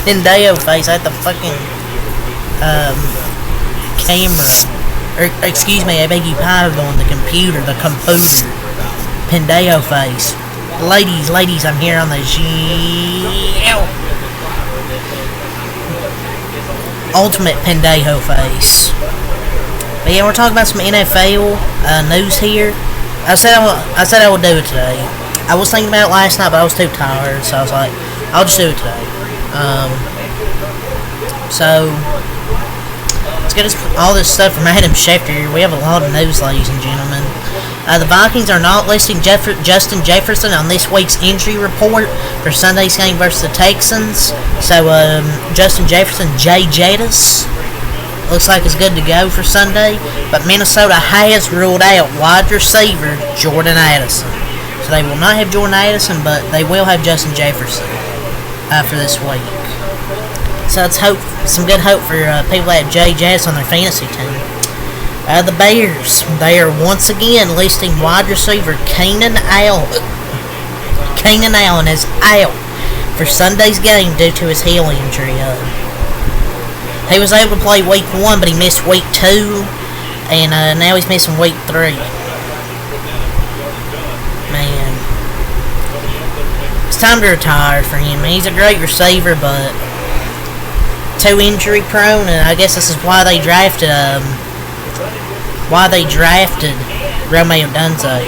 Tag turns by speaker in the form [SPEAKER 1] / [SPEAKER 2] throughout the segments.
[SPEAKER 1] Pendeo face at the fucking camera. Or, excuse me, I beg your pardon, on the computer, Pendeo face. Ladies, I'm here on the ultimate Pendeo face. But yeah, we're talking about some NFL news here. I said I would do it today. I was thinking about it last night, but I was too tired, so I was like, I'll just do it today. So let's get all this stuff from Adam Schefter here. We have a lot of news, ladies and gentlemen. The Vikings are not listing Justin Jefferson on this week's injury report for Sunday's game versus the Texans. So Justin Jefferson, Jay Jettis, looks like it's good to go for Sunday. But Minnesota has ruled out wide receiver Jordan Addison. So they will not have Jordan Addison, but they will have Justin Jefferson for this week. So let's hope some good hope for people that have Jay Jettis on their fantasy team. The Bears, they are once again listing wide receiver Keenan Allen is out for Sunday's game due to his heel injury. He was able to play week 1, but he missed week 2, and now he's missing week 3. Man, it's time to retire for him. He's a great receiver, but too injury prone, and I guess this is why they drafted Romeo Odunze.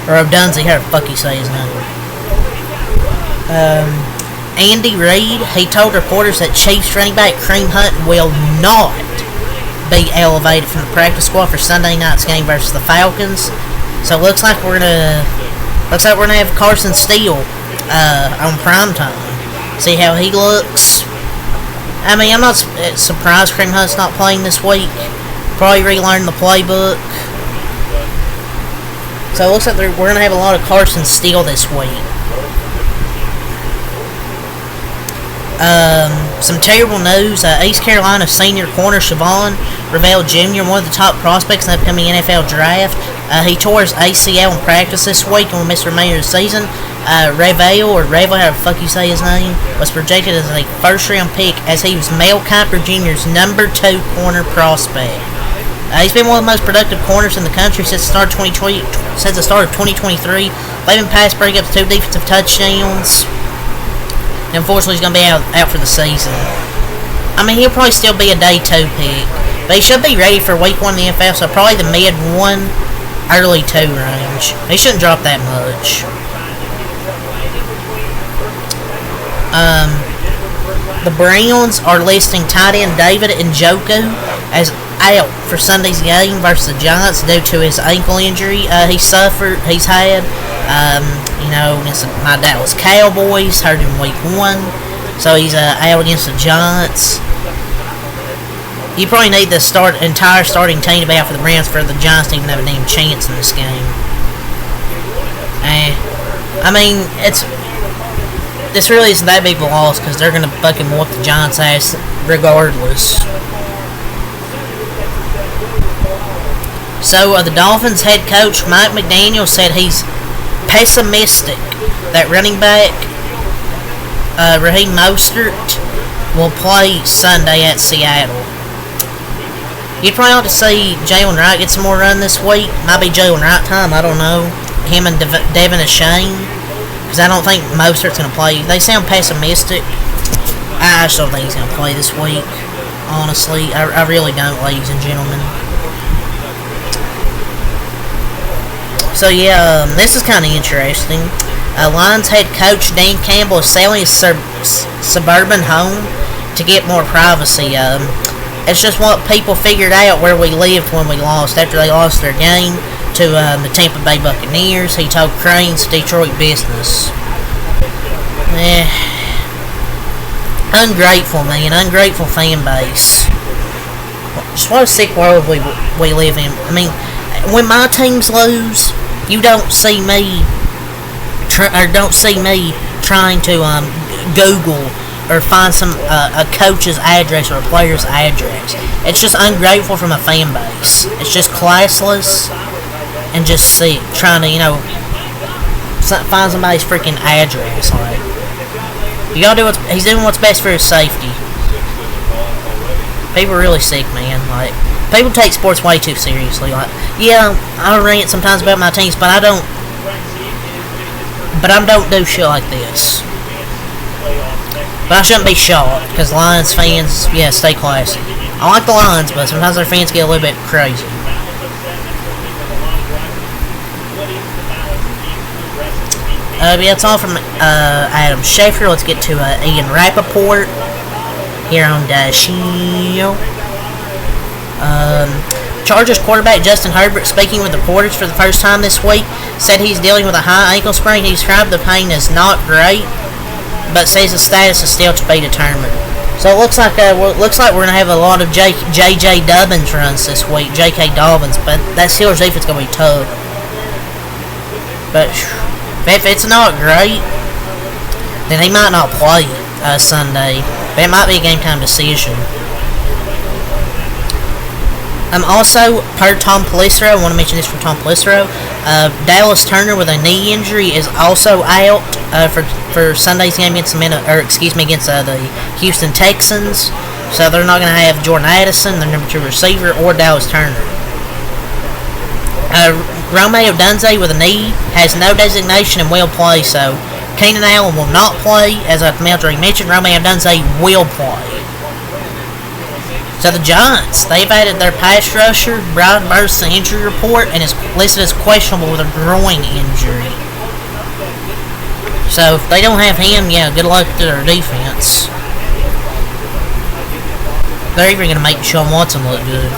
[SPEAKER 1] Or Odunze, how the fuck you say his name. Andy Reid, he told reporters that Chiefs running back Kareem Hunt will not be elevated from the practice squad for Sunday night's game versus the Falcons. So it looks like we're gonna have Carson Steele on primetime. See how he looks. I mean, I'm not surprised Kareem Hunt's not playing this week. Probably relearn the playbook. So it looks like we're going to have a lot of Carson Steele this week. Some terrible news. East Carolina senior corner Siobhan Reveal Jr., one of the top prospects in the upcoming NFL draft. He tore his ACL in practice this week and will miss the remainder of the season. Reveal, how the fuck you say his name, was projected as a first-round pick as he was Mel Kiper Jr.'s number 2 corner prospect. He's been one of the most productive corners in the country since the start of 2023. Leaving pass breakups, 2 defensive touchdowns. And unfortunately, he's going to be out for the season. I mean, he'll probably still be a day 2 pick, but he should be ready for week 1 in the NFL, so probably the mid 1, early 2 range. He shouldn't drop that much. The Browns are listing tight end David Njoku as out for Sunday's game versus the Giants due to his ankle injury he's had. Against my Dallas Cowboys, hurt in week 1, so he's out against the Giants. You probably need the entire starting team to be out for the Browns for the Giants to even have a damn chance in this game. I mean, this really isn't that big of a loss because they're going to fucking whoop the Giants' ass regardless. So, the Dolphins head coach Mike McDaniel said he's pessimistic that running back Raheem Mostert will play Sunday at Seattle. You'd probably ought to see Jalen Wright get some more run this week. Might be Jalen Wright time, I don't know. Him and Devin Achane. Because I don't think Mostert's going to play. They sound pessimistic. I just don't think he's going to play this week. Honestly, I really don't, ladies and gentlemen. So yeah, this is kind of interesting. Lions head coach Dan Campbell is selling his suburban home to get more privacy. It's just what people figured out where we lived when we lost. After they lost their game to the Tampa Bay Buccaneers, he told Crane's Detroit business. Ungrateful, man. Ungrateful fan base. Just what a sick world we live in. I mean, when my teams lose, you don't see me trying to Google or find a coach's address or a player's address. It's just ungrateful from a fan base. It's just classless and just sick. Trying to, find somebody's freaking address. Like, you gotta do he's doing what's best for his safety. People are really sick, man. Like, people take sports way too seriously. Like, yeah, I rant sometimes about my teams, but I don't do shit like this. But I shouldn't be shocked, because Lions fans, yeah, stay classy. I like the Lions, but sometimes their fans get a little bit crazy. Yeah, that's all from Adam Schefter. Let's get to Ian Rappaport here on the show. Chargers quarterback Justin Herbert, speaking with reporters for the first time this week, said he's dealing with a high ankle sprain. He described the pain as not great, but says the status is still to be determined. So it looks like we're gonna have a lot of J.J. Dobbins runs this week, J.K. Dobbins, but that Steelers defense is gonna be tough. But if it's not great, then he might not play Sunday. But it might be a game time decision. Also, per Tom Pelissero, I want to mention this from Tom Pelissero, Dallas Turner with a knee injury is also out for Sunday's game against the Houston Texans. So they're not going to have Jordan Addison, their number 2 receiver, or Dallas Turner. Romeo Dunze with a knee has no designation and will play, so Keenan Allen will not play. As I already mentioned, Romeo Dunze will play. So the Giants, they've added their pass rusher, Brian Burns, to the injury report, and is listed as questionable with a groin injury. So if they don't have him, yeah, good luck to their defense. They're even going to make Sean Watson look good.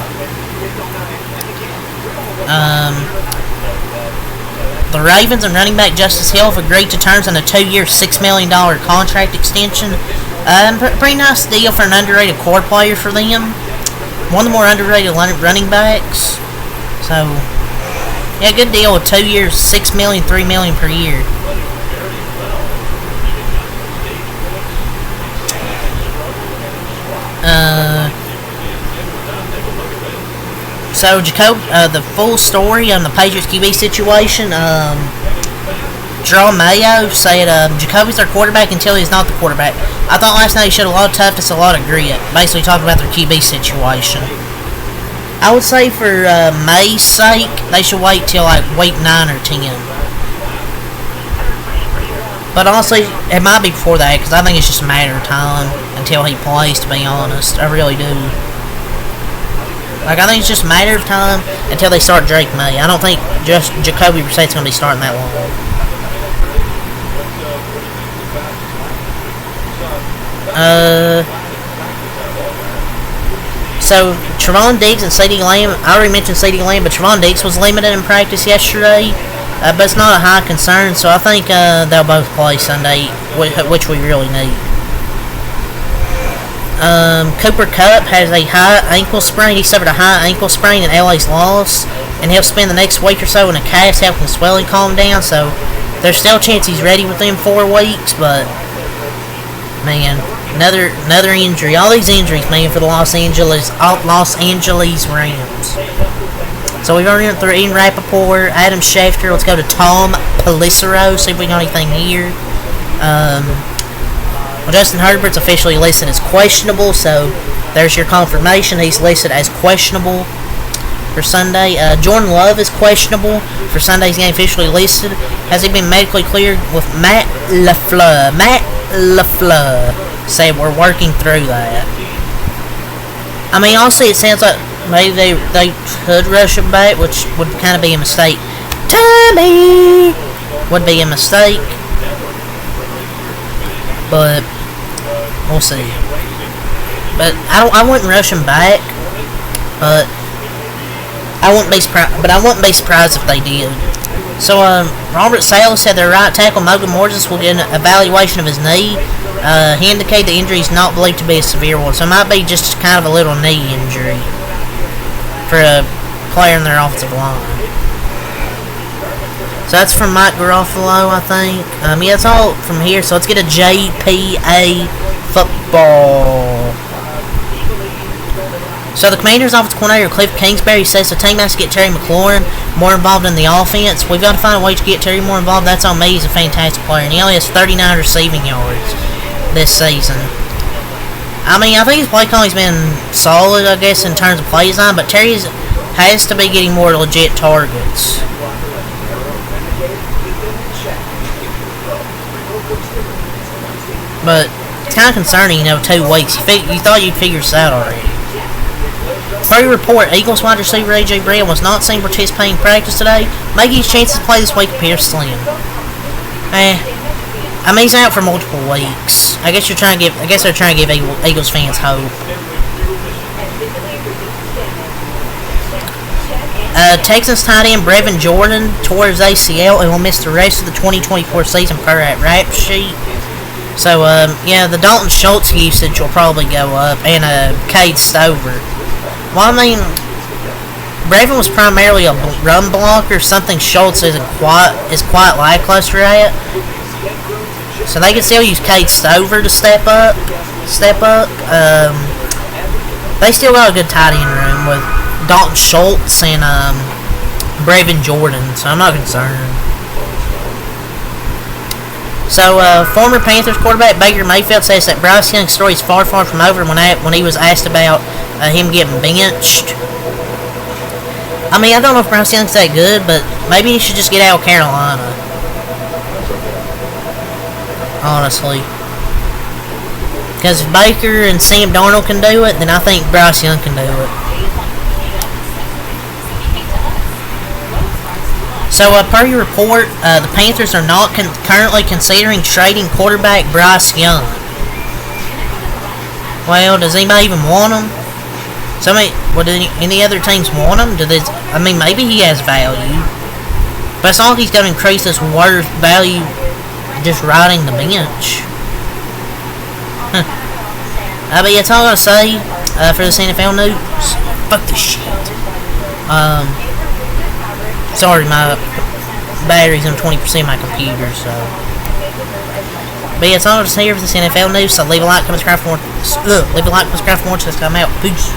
[SPEAKER 1] The Ravens and running back Justice Hill have agreed to terms on a 2-year, $6 million contract extension. Pretty nice deal for an underrated core player for them. One of the more underrated running backs. So, yeah, good deal with 2 years, $6 million, $3 million per year. So, the full story on the Patriots QB situation, Jerome Mayo said Jacoby's their quarterback until he's not the quarterback. I thought last night he showed a lot of toughness, a lot of grit. Basically talking about their QB situation. I would say for May's sake, they should wait till like week 9 or 10. But honestly, it might be before that, because I think it's just a matter of time until he plays, to be honest. I really do. Like, I think it's just a matter of time until they start Drake May. I don't think just Jacoby Brissett's going to be starting that long. So, Trevon Diggs and CeeDee Lamb, I already mentioned CeeDee Lamb, but Trevon Diggs was limited in practice yesterday, but it's not a high concern, so I think they'll both play Sunday, which we really need. Cooper Kupp has a high ankle sprain. He suffered a high ankle sprain in LA's loss, and he'll spend the next week or so in a cast helping the swelling calm down, so there's still a chance he's ready within 4 weeks, but, man, another injury. All these injuries, man, for the Los Angeles Rams. So we've already went through Ian Rappaport, Adam Schefter. Let's go to Tom Pelissero, see if we got anything here. Well, Justin Herbert's officially listed as questionable, so there's your confirmation. He's listed as questionable for Sunday. Jordan Love is questionable for Sunday's game, officially listed. Has he been medically cleared with Matt LaFleur? Matt LaFleur said we're working through that. I mean, honestly, it sounds like maybe they could rush him back, which would kind of be a mistake. Tommy would be a mistake. But we'll see. But I wouldn't rush him back. But I wouldn't be surprised if they did. So Robert Saleh said their right tackle Logan Morris will get an evaluation of his knee. He indicated the injury is not believed to be a severe one, so it might be just kind of a little knee injury for a player in their offensive line. So that's from Mike Garofalo, I think. Yeah, that's all from here. So let's get a JPA football. So the Commanders' offensive coordinator Cliff Kingsbury says the team has to get Terry McLaurin more involved in the offense. We've got to find a way to get Terry more involved. That's on me. He's a fantastic player, and he only has 39 receiving yards this season. I mean, I think his play calling's been solid, I guess, in terms of play design, but Terry has to be getting more legit targets. But it's kind of concerning, 2 weeks. You thought you'd figure this out already. Further report, Eagles wide receiver A.J. Brown was not seen participating in practice today, making his chances to play this week appear slim. I mean, he's out for multiple weeks. I guess they're trying to give Eagles fans hope. Texans tight end Brevin Jordan tore his ACL and will miss the rest of the 2024 season per that rap sheet. So, yeah, the Dalton Schultz usage will probably go up, and Cade Stover. Well, I mean, Brevin was primarily a run blocker, something Schultz is quite lackluster at. So they can still use Cade Stover to step up. They still got a good tight end room with Dalton Schultz and Brevin Jordan, so I'm not concerned. So, former Panthers quarterback Baker Mayfield says that Bryce Young's story is far from over when he was asked about him getting benched. I mean, I don't know if Bryce Young's that good, but maybe he should just get out of Carolina. Honestly. Because if Baker and Sam Darnold can do it, then I think Bryce Young can do it. So, per your report, the Panthers are not currently considering trading quarterback Bryce Young. Well, does anybody even want him? So, I mean, would any other teams want him? I mean, maybe he has value. But it's not like he's going to increase his worth value just riding the bench. But yeah, that's all I'm going to say for this NFL news. Fuck this shit. Sorry, my battery's on 20% of my computer, so. But yeah, it's all I'm going to say here for this NFL news. So leave a like, comment, subscribe for more. Leave a like, subscribe for more. Just come out. Peace.